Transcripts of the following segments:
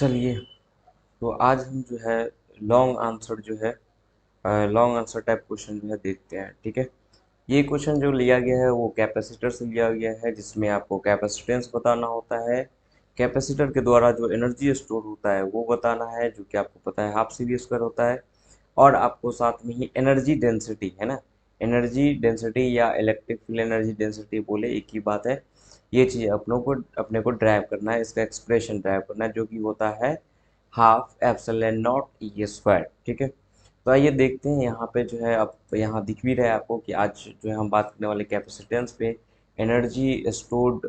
चलिए, तो आज हम जो है लॉन्ग आंसर जो है लॉन्ग आंसर टाइप क्वेश्चन जो है देखते हैं। ठीक है, ये क्वेश्चन जो लिया गया है वो कैपेसिटर से लिया गया है, जिसमें आपको कैपेसिटेंस बताना होता है। कैपेसिटर के द्वारा जो एनर्जी स्टोर होता है वो बताना है, जो कि आपको पता है हाफ सी वी स्क्वायर होता है। और आपको साथ में ही एनर्जी डेंसिटी है ना, एनर्जी डेंसिटी या इलेक्ट्रिक फील्ड एनर्जी डेंसिटी बोले एक ही बात है। ये चीज़ अपने को ड्राइव करना है, इसका एक्सप्रेशन ड्राइव करना है, जो कि होता है half epsilon not E square. ठीक है, तो आइए देखते हैं यहाँ पे जो है, अब यहाँ दिख भी रहा है आपको कि आज जो है हम बात करने वाले कैपेसिटेंस पे, एनर्जी स्टोर्ड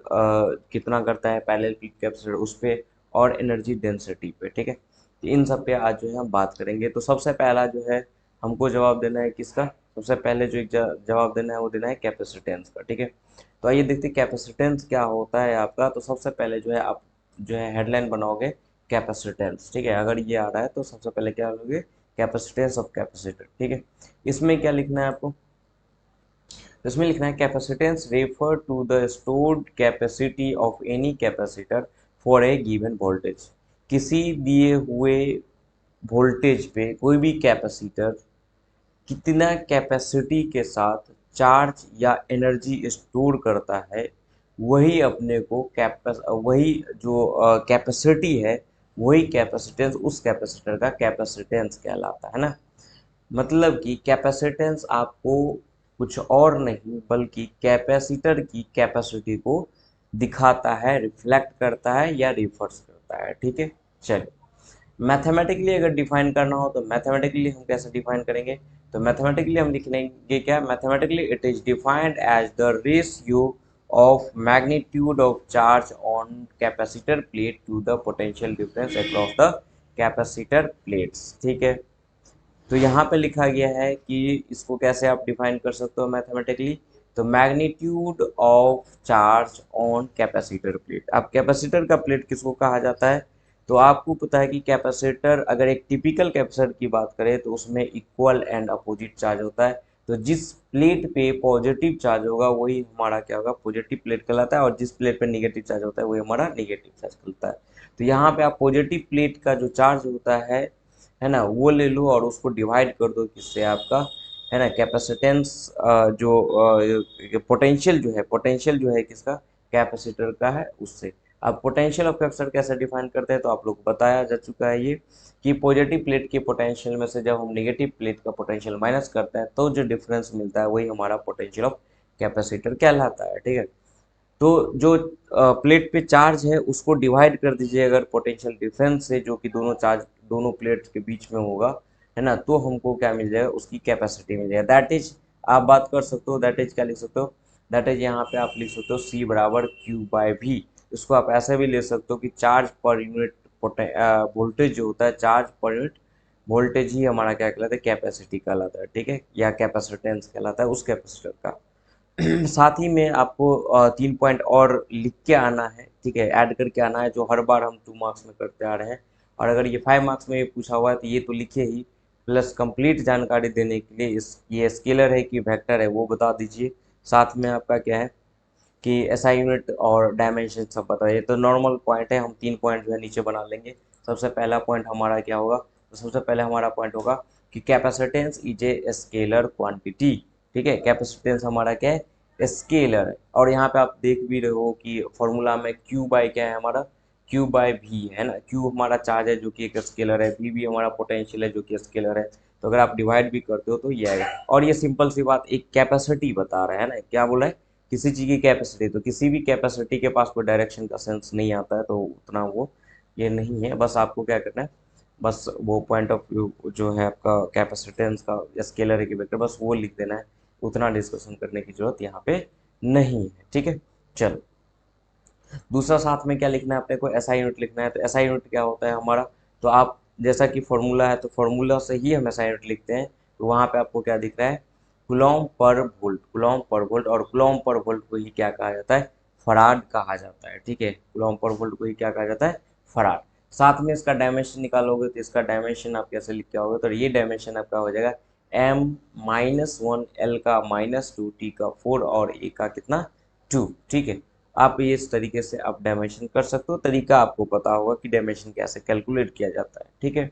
कितना करता है पैरेलल प्लेट कैपेसिटर उस पे, और एनर्जी डेंसिटी पे। ठीक है, तो इन सब पे आज जो है हम बात करेंगे। तो सबसे पहला जो है हमको जवाब देना है किसका, सबसे पहले जो एक जवाब देना है वो देना है कैपेसिटेंस का। ठीक है, तो आइए देखते हैं कैपेसिटेंस क्या होता है आपका। तो सबसे पहले जो है आप जो है हेडलाइन बनाओगे कैपेसिटेंस। ठीक है, अगर ये आ रहा है तो सबसे पहले क्या लोगे, कैपेसिटेंस ऑफ कैपेसिटर। ठीक है, इसमें क्या लिखना है आपको, तो इसमें लिखना है capacitance refer to the stored capacity of any capacitor for a given voltage. किसी दिए हुए वोल्टेज पे कोई भी कैपेसिटर कितना कैपेसिटी के साथ चार्ज या एनर्जी स्टोर करता है, वही अपने को वही जो कैपेसिटी है, वही कैपेसिटेंस उस कैपेसिटर का कैपेसिटेंस कहलाता है ना। मतलब कि कैपेसिटेंस आपको कुछ और नहीं बल्कि कैपेसिटर की कैपेसिटी को दिखाता है, रिफ्लेक्ट करता है या रिवर्स करता है। ठीक है, चलिए मैथमेटिकली अगर डिफाइन करना हो तो मैथमेटिकली हम कैसे डिफाइन करेंगे, तो मैथमेटिकली हम लिख लेंगे क्या, mathematically it is defined as the ratio of magnitude of charge on capacitor plate to the potential difference across the capacitor plates. ठीक है, तो यहाँ पे लिखा गया है कि इसको कैसे आप डिफाइन कर सकते हो मैथमेटिकली, तो magnitude of charge on capacitor plate. अब कैपेसिटर का प्लेट किसको कहा जाता है, तो आपको पता है कि कैपेसिटर, अगर एक टिपिकल कैपेसिटर की बात करें तो उसमें इक्वल एंड अपोजिट चार्ज होता है। तो जिस प्लेट पे पॉजिटिव चार्ज होगा वही हमारा क्या होगा, पॉजिटिव प्लेट कहलाता है, और जिस प्लेट पे निगेटिव चार्ज होता है वही हमारा निगेटिव चार्ज कहलाता है। तो यहाँ पे आप पॉजिटिव प्लेट का जो चार्ज होता है ना, वो ले लो और उसको डिवाइड कर दो किससे, आपका है ना कैपेसिटेंस, जो पोटेंशियल जो है, पोटेंशियल जो है किसका, कैपेसिटर का है, उससे। अब पोटेंशियल ऑफ कैपेसिटर कैसे डिफाइन करते हैं, तो आप लोग को बताया जा चुका है ये, कि पॉजिटिव प्लेट के पोटेंशियल में से जब हम नेगेटिव प्लेट का पोटेंशियल माइनस करते हैं तो जो डिफरेंस मिलता है वही हमारा पोटेंशियल ऑफ कैपेसिटर कहलाता है। ठीक है, तो जो प्लेट पे चार्ज है उसको डिवाइड कर दीजिए अगर पोटेंशियल डिफरेंस से, जो कि दोनों चार्ज दोनों प्लेट्स के बीच में होगा, है ना, तो हमको क्या मिल जाएगा, उसकी कैपेसिटी मिल जाएगा। दैट इज, आप बात कर सकते हो, दैट इज क्या लिख सकते हो, दैट इज यहाँ पे आप लिख सकते हो C बराबर Q बाय V। इसको आप ऐसे भी ले सकते हो कि चार्ज पर यूनिट वोल्टेज जो होता है, चार्ज पर यूनिट वोल्टेज ही हमारा क्या कहलाता है, कैपेसिटी कहलाता है। ठीक है, या कैपेसिटेंस कहलाता है उस कैपेसिटर का। साथ ही में आपको 3 पॉइंट और लिख के आना है। ठीक है, ऐड करके आना है, जो हर बार हम 2 मार्क्स में करते आ रहे हैं। और अगर ये 5 मार्क्स में ये पूछा हुआ है तो ये तो लिखे ही, प्लस कंप्लीट जानकारी देने के लिए इस ये स्केलर है कि वेक्टर है वो बता दीजिए। साथ में आपका क्या है कि एसआई यूनिट और डायमेंशन सब बताइए। तो नॉर्मल पॉइंट है, हम 3 पॉइंट जो है नीचे बना लेंगे। सबसे पहला पॉइंट हमारा क्या होगा, तो सबसे पहले हमारा पॉइंट होगा कि capacitance is a scalar quantity. ठीक है, कैपेसिटेंस हमारा क्या है, स्केलर है। और यहाँ पे आप देख भी रहे हो कि फॉर्मूला में क्यू बाय क्या है हमारा, क्यू बाय वी है ना। क्यू हमारा चार्ज है जो कि एक स्केलर है, वी भी हमारा पोटेंशियल है जो कि स्केलर है। तो अगर आप डिवाइड भी करते हो तो ये आएगा। और ये सिंपल सी बात, एक कैपेसिटी बता रहा है ना, क्या बोला है, किसी चीज़ की कैपेसिटी। तो किसी भी कैपेसिटी के पास कोई डायरेक्शन का सेंस नहीं आता है, तो उतना वो ये नहीं है। बस आपको क्या करना है, बस वो पॉइंट ऑफ व्यू जो है आपका कैपेसिटेंस का स्केलर है कि वेक्टर, बस वो लिख देना है। उतना डिस्कशन करने की जरूरत यहाँ पे नहीं है। ठीक है, चलो दूसरा साथ में क्या लिखना है अपने को, एसआई यूनिट लिखना है। तो एसआई यूनिट क्या होता है हमारा, तो आप जैसा कि फॉर्मूला है तो फॉर्मूला से ही हम एसआई यूनिट लिखते हैं। तो वहाँ पे आपको क्या दिख रहा है, कुलॉम पर वोल्ट, कुलॉम पर वोल्ट। और कुलॉम पर वोल्ट को ही क्या कहा जाता है, फराड कहा जाता है। ठीक है, कुलॉम पर वोल्ट को ही क्या कहा जाता है, फराड। साथ में इसका डायमेंशन निकालोगे तो इसका डायमेंशन आप कैसे लिख के आओगे, तो ये डायमेंशन आपका हो जाएगा M-1 L का -2 T का 4 और A का कितना 2। ठीक है, आप ये इस तरीके से आप डायमेंशन कर सकते हो, तरीका आपको पता होगा कि डायमेंशन कैसे कैलकुलेट किया जाता है। ठीक है,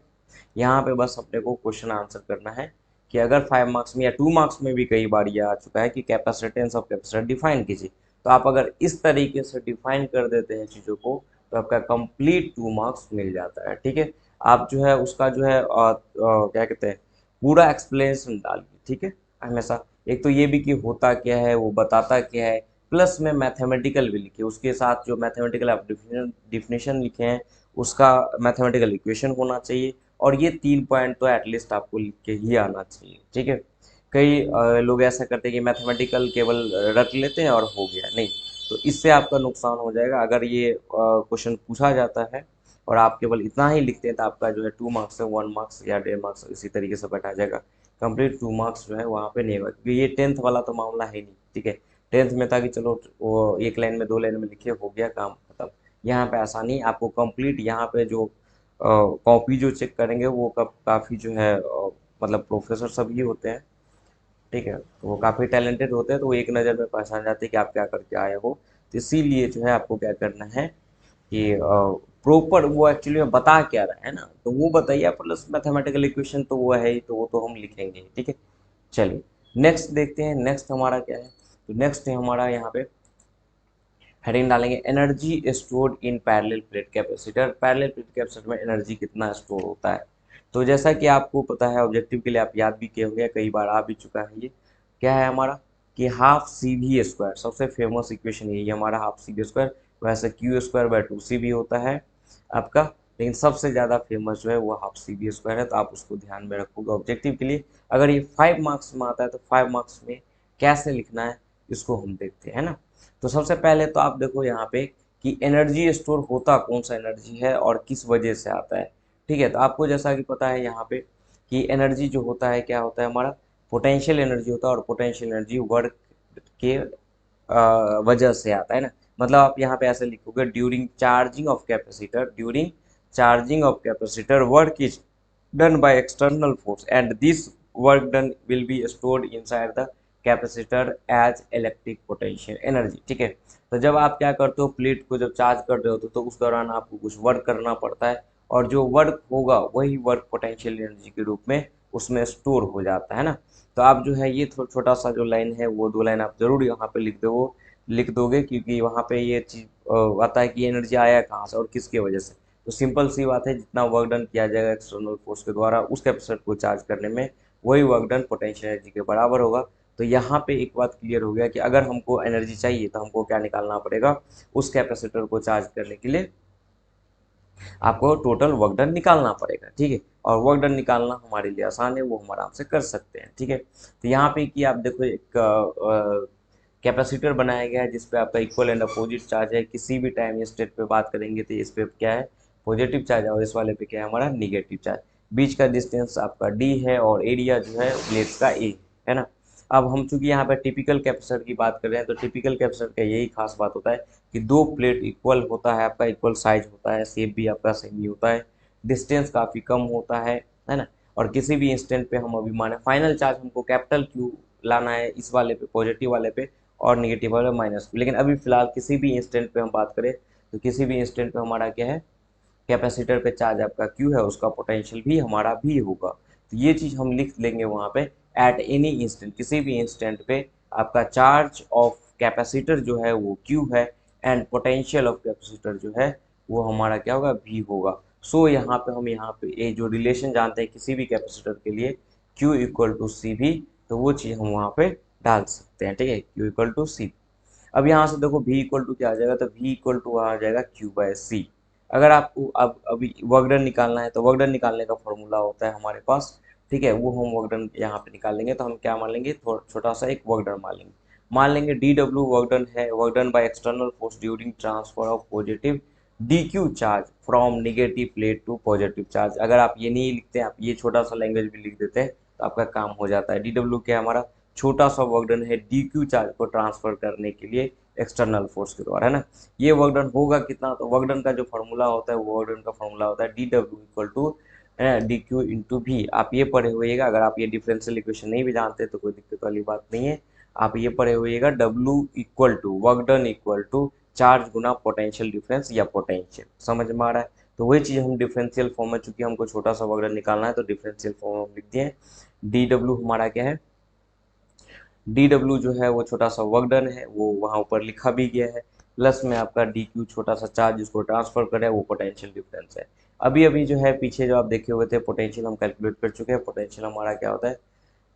यहाँ पे बस अपने को क्वेश्चन आंसर करना है कि अगर 5 मार्क्स में या 2 मार्क्स में भी कई बार ये आ चुका है कि कैपेसिटेंस ऑफ कैपेसिटर डिफाइन कीजिए, तो आप अगर इस तरीके से डिफाइन कर देते हैं चीज़ों को तो आपका कंप्लीट 2 मार्क्स मिल जाता है। ठीक है, आप जो है उसका जो है क्या कहते हैं पूरा एक्सप्लेनेशन डालिए। ठीक है, हमेशा एक तो ये भी कि होता क्या है, वो बताता क्या है, प्लस में मैथमेटिकल भी लिखे, उसके साथ जो मैथमेटिकल आप डिफिनेशन लिखे हैं उसका मैथमेटिकल इक्वेशन होना चाहिए, और ये 3 पॉइंट तो एटलीस्ट आपको लिख के ही आना चाहिए। ठीक है, कई लोग ऐसा करते हैं कि मैथमेटिकल केवल रट लेते हैं और हो गया, नहीं, तो इससे आपका नुकसान हो जाएगा। अगर ये क्वेश्चन पूछा जाता है और आप केवल इतना ही लिखते हैं तो आपका जो है 2 मार्क्स से 1 मार्क्स या 1.5 मार्क्स इसी तरीके से बैठा जाएगा, कंप्लीट 2 मार्क्स जो है वहाँ पे नहीं होगा, क्योंकि ये 10th वाला तो मामला है नहीं। ठीक है, 10th में था कि चलो वो एक लाइन में 2 लाइन में लिखे हो गया काम खत्म। यहाँ पे ऐसा नहीं, आपको कंप्लीट यहाँ पे जो कॉपी जो चेक करेंगे वो काफ़ी जो है मतलब प्रोफेसर सभी होते हैं। ठीक है, तो वो काफ़ी टैलेंटेड होते हैं, तो वो एक नज़र में पहचान जाते हैं कि आप क्या करके आए हो। तो इसीलिए जो है आपको क्या करना है कि प्रॉपर वो एक्चुअली में बता क्या रहा है ना, तो वो बताइए, प्लस मैथमेटिकल इक्वेशन तो वो है ही, तो वो तो हम लिखेंगे ही। ठीक है, चलिए नेक्स्ट देखते हैं, नेक्स्ट हमारा क्या है। तो नेक्स्ट है हमारा यहाँ पे हेडिंग डालेंगे energy stored in parallel plate capacitor. Parallel plate capacitor में एनर्जी कितना स्टोर होता है, तो जैसा कि आपको पता है ऑब्जेक्टिव के लिए आप याद भी किए होंगे, कई बार आ भी चुका है, ये क्या है हमारा कि हाफ सी वी स्क्वायर, सबसे फेमस इक्वेशन यही है हमारा, हाफ सी वी स्क्वायर। वैसे Q square by 2 C V होता है आपका, लेकिन सबसे ज़्यादा फेमस जो है वो हाफ सी वी स्क्वायर है, तो आप उसको ध्यान में रखोगे ऑब्जेक्टिव के लिए। अगर ये 5 मार्क्स में आता है तो 5 मार्क्स में कैसे लिखना है इसको हम देखते हैं ना। तो सबसे पहले तो आप देखो यहाँ पे कि एनर्जी स्टोर होता कौन सा एनर्जी है और किस वजह से आता है। ठीक है, तो आपको जैसा कि पता है यहाँ पे कि एनर्जी जो होता है क्या होता है हमारा, पोटेंशियल एनर्जी होता है, और पोटेंशियल एनर्जी वर्क के वजह से आता है ना। मतलब आप यहाँ पे ऐसे लिखोगे during charging of capacitor, during charging of capacitor work is done by external force and this work done will be stored inside the capacitor as electric potential energy. ठीक है, तो जब आप क्या करते हो प्लेट को जब चार्ज कर रहे होते तो उस दौरान आपको कुछ वर्क करना पड़ता है, और जो वर्क होगा वही वर्क पोटेंशियल एनर्जी के रूप में उसमें स्टोर हो जाता है ना। तो आप जो है ये छोटा सा जो लाइन है वो 2 लाइन आप जरूर यहाँ पे लिख दोगे, क्योंकि वहाँ पे ये चीज़ आता है कि एनर्जी आया कहाँ से और किसके वजह से। तो सिंपल सी बात है, जितना वर्क डन किया जाएगा एक्सटर्नल फोर्स के द्वारा उस कैपेसिटर को चार्ज करने में, वही वर्क डन पोटेंशियल एनर्जी के बराबर होगा। तो यहाँ पे एक बात क्लियर हो गया कि अगर हमको एनर्जी चाहिए तो हमको क्या निकालना पड़ेगा, उस कैपेसिटर को चार्ज करने के लिए आपको टोटल वर्क डन निकालना पड़ेगा। ठीक है, और वर्क डन निकालना हमारे लिए आसान है, वो हम आराम से कर सकते हैं। ठीक है, तो यहाँ पे कि आप देखो एक कैपेसिटर बनाया गया है जिसपे आपका इक्वल एंड अपोजिट चार्ज है, किसी भी टाइम स्टेट पे बात करेंगे तो इस पे क्या है पॉजिटिव चार्ज है, और इस वाले पे क्या है हमारा निगेटिव चार्ज। बीच का डिस्टेंस आपका डी है और एरिया जो है प्लेट्स का ए है ना। अब हम चूंकि यहाँ पे टिपिकल कैपेसिटर की बात कर रहे हैं, तो टिपिकल कैपेसिटर का यही खास बात होता है कि 2 प्लेट इक्वल होता है, आपका इक्वल साइज होता है, शेप भी आपका सेम ही होता है, डिस्टेंस काफ़ी कम होता है ना। और किसी भी इंस्टेंट पे हम अभी माने फाइनल चार्ज हमको कैपिटल क्यू लाना है इस वाले पे पॉजिटिव वाले पे, और निगेटिव वाले माइनस क्यू, लेकिन अभी फिलहाल किसी भी इंस्टेंट पे हम बात करें तो किसी भी इंस्टेंट पे हमारा क्या है कैपेसिटर पे चार्ज आपका क्यू है उसका पोटेंशियल भी हमारा भी होगा। तो ये चीज़ हम लिख लेंगे वहाँ पे एट एनी इंस्टेंट, किसी भी इंस्टेंट पे आपका चार्ज ऑफ कैपेसिटर जो है वो क्यू है, एंड पोटेंशियल ऑफ कैपेसिटर जो है वो हमारा क्या होगा भी होगा। सो यहाँ पे हम यहाँ पे ये जो रिलेशन जानते हैं किसी भी कैपेसिटर के लिए क्यू इक्वल टू सी भी, तो वो चीज़ हम वहाँ पे डाल सकते हैं। ठीक है, क्यू इक्वल टू सी। अब यहाँ से देखो v इक्वल टू क्या आ जाएगा, तो v इक्वल टू आ जाएगा क्यू बाय सी। अगर आपको अब अभी वर्क डन निकालना है तो वर्क डन निकालने का फॉर्मूला होता है हमारे पास। ठीक है, वो हम वर्क डन यहाँ पे निकालेंगे, तो हम क्या मान लेंगे छोटा सा एक वर्क डन मान लेंगे डी डब्ल्यू वर्क डन है, work done by external force during transfer of positive D Q charge from negative plate to positive charge. अगर आप ये नहीं लिखते आप ये छोटा सा लैंग्वेज भी लिख देते हैं तो आपका काम हो जाता है। डी डब्ल्यू क्या है हमारा छोटा सा वर्क डन है डी क्यू चार्ज को ट्रांसफर करने के लिए एक्सटर्नल फोर्स के द्वारा, है ना। ये वर्क डन होगा कितना, तो वर्क डन का जो फॉर्मूला होता है वो वर्क डन का फॉर्मूला होता है D W equal to D Q into भी। आप ये पढ़े हुएगा, अगर आप ये डिफरेंशियल इक्वेशन नहीं भी जानते तो कोई दिक्कत वाली बात नहीं है, आप ये पढ़े हुएगा W equal to work done equal to charge गुना पोटेंशियल डिफरेंस या पोटेंशियल। समझ में आ रहा है? तो वही चीज़ हम डिफरेंशियल फॉर्म में, चूंकि हमको छोटा सा वर्क डन निकालना है तो डिफरेंशियल फॉर्म में हम लिख दिए। डी डब्ल्यू हमारा क्या है, डी डब्ल्यू जो है वो छोटा सा वर्क डन है, वो वहाँ ऊपर लिखा भी गया है। प्लस में आपका डी क्यू छोटा सा चार्ज जिसको ट्रांसफर करे वो पोटेंशियल डिफरेंस है। अभी अभी जो है पीछे जो आप देखे हुए थे पोटेंशियल हम कैलकुलेट कर चुके हैं। पोटेंशियल हमारा क्या होता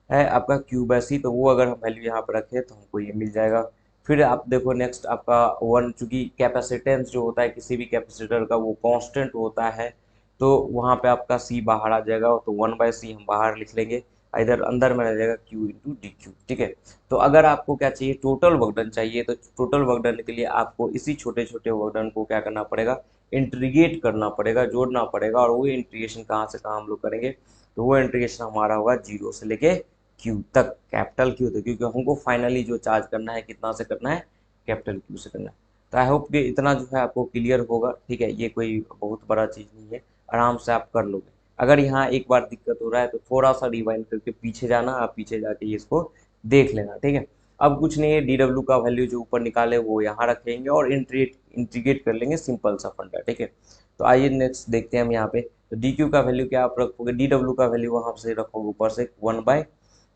है आपका क्यू बाय सी, तो वो अगर हम वैल्यू यहाँ पर रखें तो हमको ये मिल जाएगा। फिर आप देखो नेक्स्ट आपका वन, चूंकि कैपेसिटेंस जो होता है किसी भी कैपेसिटर का वो कांस्टेंट होता है, तो वहाँ पे आपका सी बाहर आ जाएगा, तो 1/c हम बाहर लिख लेंगे, इधर अंदर में रह जाएगा क्यू इंटू डी क्यू। ठीक है। तो अगर आपको क्या चाहिए, टोटल वर्कडन चाहिए, तो टोटल वर्कडन के लिए आपको इसी छोटे छोटे वर्कडन को क्या करना पड़ेगा, इंटीग्रेट करना पड़ेगा, जोड़ना पड़ेगा। और वो इंटीग्रेशन कहाँ से कहाँ हम लोग करेंगे, तो वो इंटीग्रेशन हमारा होगा जीरो से लेके क्यू तक, कैपिटल क्यू तक, क्योंकि हमको फाइनली जो चार्ज करना है कितना से करना है, कैपिटल क्यू से करना है। तो आई होप कि इतना जो है आपको क्लियर होगा। ठीक है, ये कोई बहुत बड़ा चीज़ नहीं है, आराम से आप कर लोगे। अगर यहाँ एक बार दिक्कत हो रहा है तो थोड़ा सा रिवाइंड करके पीछे जाना, आप पीछे जाके ये इसको देख लेना। ठीक है। अब कुछ नहीं है, डी डब्ल्यू का वैल्यू जो ऊपर निकाले वो यहाँ रखेंगे और इंटीग्रेट कर लेंगे, सिंपल सा फंडा। ठीक है। तो आइए नेक्स्ट देखते हैं हम यहाँ पे। तो डी क्यू का वैल्यू क्या आप रखोगे, डी डब्ल्यू का वैल्यू वहाँ से रखोगे ऊपर से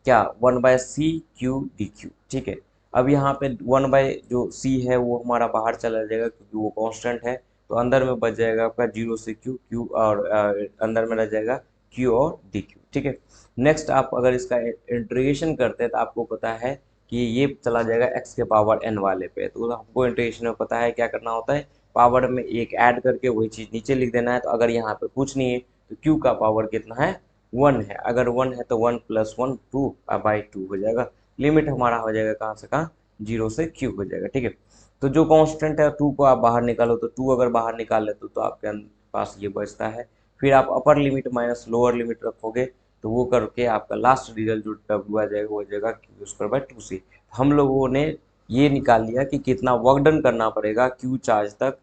1/c/q/dq। ठीक है। अब यहाँ पे 1/ जो c है वो हमारा बाहर चला जाएगा क्योंकि वो कांस्टेंट है, तो अंदर में बच जाएगा आपका 0 से q और अंदर में रह जाएगा q और dq। ठीक है। नेक्स्ट आप अगर इसका इंटीग्रेशन करते हैं तो आपको पता है कि ये चला जाएगा x के पावर n वाले पे, तो हमको इंटीग्रेशन में पता है क्या करना होता है, पावर में एक ऐड करके वही चीज़ नीचे लिख देना है। तो अगर यहाँ पे कुछ नहीं है तो q का पावर कितना है, 1 है। अगर 1 है तो 1 + 1 2/2 हो जाएगा। लिमिट हमारा हो जाएगा कहाँ से कहाँ, 0 से q हो जाएगा। ठीक है। तो जो कांस्टेंट है 2 को आप बाहर निकालो, तो 2 अगर बाहर निकाल ले तो आपके पास ये बचता है। फिर आप upper limit minus lower limit रखोगे, तो वो करके आपका लास्ट रिजल्ट जो W आ जाएगा वो हो जाएगा q² / 2c। हम लोगों ने ये निकाल लिया कि कितना वर्क डन करना पड़ेगा क्यू चार्ज तक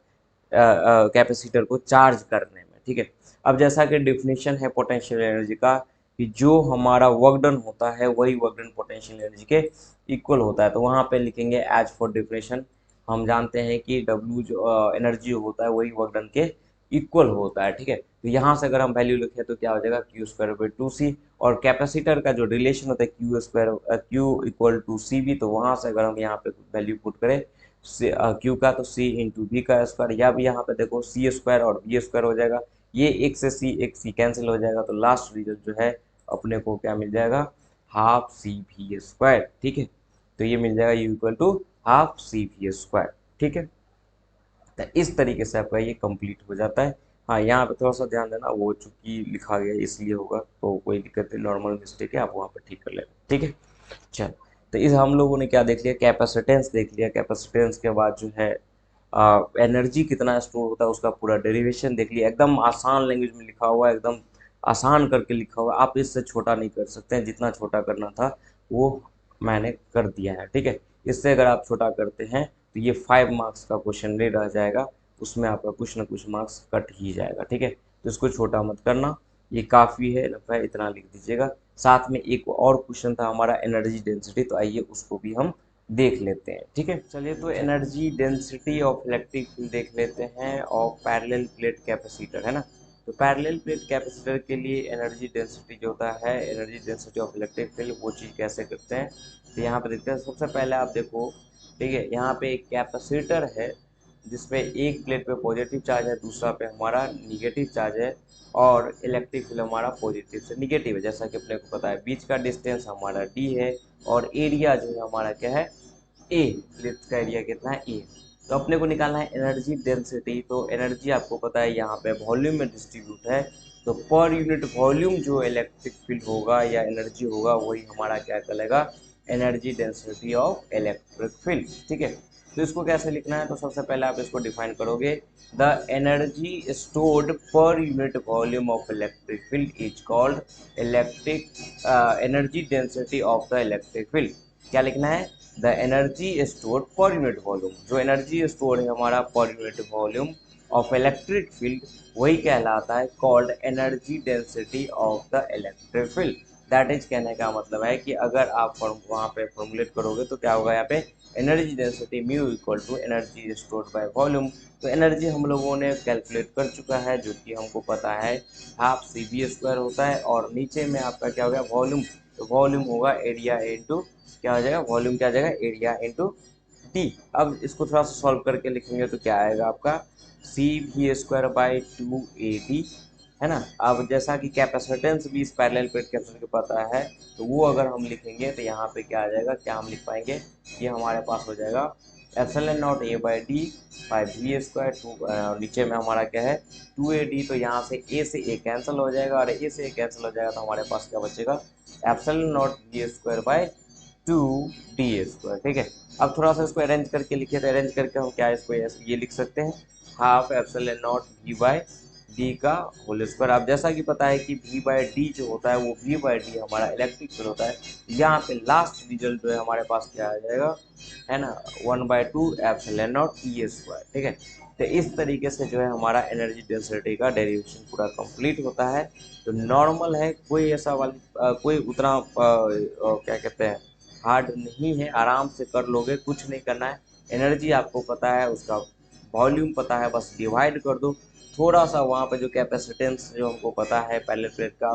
कैपेसिटर को चार्ज करने में। ठीक है। अब जैसा कि डिफिनेशन है पोटेंशियल एनर्जी का कि जो हमारा वर्क डन होता है वही वर्क डन पोटेंशियल एनर्जी के इक्वल होता है, तो वहाँ पे लिखेंगे एज फॉर डिफिनेशन। हम जानते हैं कि डब्ल्यू जो एनर्जी होता है वही वर्क डन के इक्वल होता है। ठीक है। तो यहाँ से अगर हम वैल्यू लिखें तो क्या हो जाएगा, q² / 2c। और कैपेसिटर का जो रिलेशन होता है q=q = cv, तो वहाँ से अगर हम यहाँ पे वैल्यू पुट करें क्यू का तो c × v², या भी यहाँ पे देखो c² और v² हो जाएगा। ये एक से एक कैंसिल हो जाएगा, तो लास्ट रिजल्ट जो है अपने को क्या मिल जाएगा, ½ cv²। ठीक है। तो ये मिल जाएगा u = ½ cv²। ठीक है। तो इस तरीके से आपका ये कंप्लीट हो जाता है। हाँ, यहाँ पे थोड़ा सा ध्यान देना, वो चूंकि लिखा गया इसलिए होगा, तो कोई दिक्कत नहीं, नॉर्मल मिस्टेक है, आप वहाँ पर ठीक कर लेना। ठीक है। चल, तो इस हम लोगों ने क्या देख लिया, कैपेसिटेंस देख लिया। कैपेसिटेंस के बाद जो है एनर्जी कितना स्टोर होता है उसका पूरा डेरिवेशन देख लिया। एकदम आसान लैंग्वेज में लिखा हुआ है, एकदम आसान करके लिखा हुआ है, आप इससे छोटा नहीं कर सकते हैं। जितना छोटा करना था वो मैंने कर दिया है। ठीक है। इससे अगर आप छोटा करते हैं तो ये 5 मार्क्स का क्वेश्चन ले रह जाएगा, उसमें आपका कुछ ना कुछ मार्क्स कट ही जाएगा। ठीक है। तो इसको छोटा मत करना, ये काफ़ी है, लगता है इतना लिख दीजिएगा। साथ में एक और क्वेश्चन था हमारा एनर्जी डेंसिटी, तो आइए उसको भी हम देख लेते हैं। ठीक है। चलिए, तो energy density of electric field देख लेते हैं ऑफ पैरेलल प्लेट कैपेसिटर, है ना। तो पैरेलल प्लेट कैपेसिटर के लिए एनर्जी डेंसिटी जो होता है, energy density of electric field, वो चीज़ कैसे करते हैं, तो यहाँ पे देखते हैं। सबसे पहले आप देखो, ठीक है, यहाँ पे एक कैपेसिटर है जिसपे एक प्लेट पे पॉजिटिव चार्ज है, दूसरा पे हमारा निगेटिव चार्ज है, और इलेक्ट्रिक फील्ड हमारा पॉजिटिव से निगेटिव है। जैसा कि अपने को पता है बीच का डिस्टेंस हमारा d है, और एरिया जो है हमारा क्या है, a। प्लेट का एरिया कितना है, a। तो अपने को निकालना है एनर्जी डेंसिटी। तो एनर्जी आपको पता है यहाँ पे वॉल्यूम में डिस्ट्रीब्यूट है, तो पर यूनिट वॉल्यूम जो इलेक्ट्रिक फील्ड होगा या एनर्जी होगा वही हमारा क्या कहलाएगा, energy density of electric field. ठीक है। तो इसको कैसे लिखना है, तो सबसे पहले आप इसको डिफाइन करोगे, the energy stored per unit volume of electric field is called electric energy density of the electric field. क्या लिखना है, the energy stored per unit volume, जो एनर्जी स्टोर है हमारा per unit volume of electric field, वही कहलाता है called energy density of the electric field. That is कहने का मतलब है कि अगर आप वहाँ पे फॉर्मुलेट करोगे तो क्या होगा यहाँ पे, energy density mu equal to energy stored by volume. तो एनर्जी हम लोगों ने कैलकुलेट कर चुका है, जो कि हमको पता है हाफ सी बी स्क्वायर होता है, और नीचे में आपका क्या हो गया, वॉल्यूम। तो वॉल्यूम होगा एरिया इंटू, क्या हो जाएगा, वॉल्यूम क्या हो जाएगा, एरिया इंटू टी। अब इसको थोड़ा सा सॉल्व करके लिखेंगे तो क्या आएगा आपका, सी भी स्क्वायर बाई 2 AD, है ना। अब जैसा कि कैपेसिटेंस भी इस पैरेलल प्लेट कैपेसिटर को पता है, तो वो अगर हम लिखेंगे तो यहाँ पे क्या आ जाएगा, क्या हम लिख पाएंगे, ये हमारे पास हो जाएगा epsilon naught A by D by V square two, नीचे में हमारा क्या है 2 AD। तो यहाँ से ए से ए कैंसिल हो जाएगा, और ए से ए कैंसिल हो जाएगा, तो हमारे पास क्या बचेगा, epsilon naught V square by 2D square. ठीक है, अब थोड़ा सा इसको अरेंज करके लिखे, तो अरेंज करके हम क्या इसको ये लिख सकते हैं, half epsilon naught V by D का होल स्क्वायर। अब जैसा कि पता है कि वी बाई डी जो होता है वो वी बाई डी हमारा इलेक्ट्रिक फील्ड होता है। यहाँ पे लास्ट रिजल्ट जो है हमारे पास क्या आ जाएगा, है ना, 1/2 एप्सिलॉन नॉट ई स्क्वायर। ठीक है, तो इस तरीके से जो है हमारा एनर्जी डेंसिटी का डेरिवेशन पूरा कंप्लीट होता है। तो नॉर्मल है, कोई ऐसा वाली कोई उतना क्या कहते हैं, हार्ड नहीं है, आराम से कर लोगे, कुछ नहीं करना है। एनर्जी आपको पता है, उसका वॉल्यूम पता है, बस डिवाइड कर दो। थोड़ा सा वहाँ पे जो कैपेसिटेंस जो हमको पता है पैरेलल प्लेट का,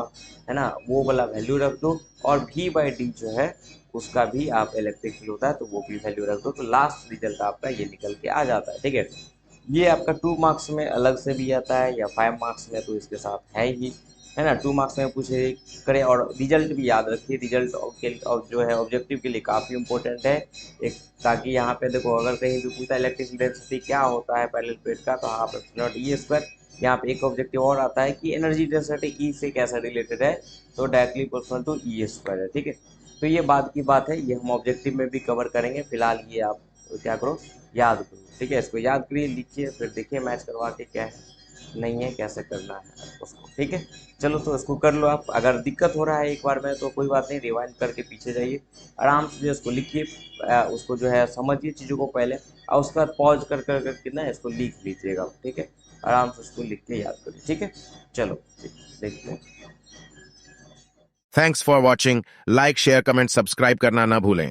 है ना, वो वाला वैल्यू रख दो, और वी बाई डी जो है उसका भी आप इलेक्ट्रिक फील्ड होता है तो वो भी वैल्यू रख दो, तो लास्ट रिजल्ट आपका ये निकल के आ जाता है। ठीक है, ये आपका 2 मार्क्स में अलग से भी आता है, या 5 मार्क्स में तो इसके साथ है ही, है ना। 2 मार्क्स में पूछे करें, और रिजल्ट भी याद रखिए, रिजल्ट के जो है ऑब्जेक्टिव के लिए काफ़ी इंपॉर्टेंट है एक, ताकि यहाँ पे देखो अगर कहीं भी पूछता है इलेक्ट्रिक डेंसिटी क्या होता है पैरेलल प्लेट का, तो यहाँ पे नॉट ई स्क्वायर। यहाँ पे एक ऑब्जेक्टिव और आता है कि एनर्जी डेंसिटी ई से कैसे रिलेटेड है, तो directly proportional to E square है। ठीक है, तो ये बाद की बात है, ये हम ऑब्जेक्टिव में भी कवर करेंगे, फिलहाल ये आप क्या करो, याद करो। ठीक है, इसको याद करिए, लिखिए, फिर देखिए मैच करवा के क्या है नहीं है, कैसे करना है उसको। ठीक है, चलो तो इसको कर लो आप। अगर दिक्कत हो रहा है एक बार में तो कोई बात नहीं, रिवाइंड करके पीछे जाइए, आराम से जो इसको लिखिए, उसको जो है समझिए चीज़ों को पहले, और उसके बाद पॉज कर कर करके ना इसको लिख लीजिएगा। ठीक है, आराम से उसको लिख के याद करिए। ठीक है, चलो ठीक, देखते हैं। Thanks for watching. Like share comment subscribe करना ना भूलें।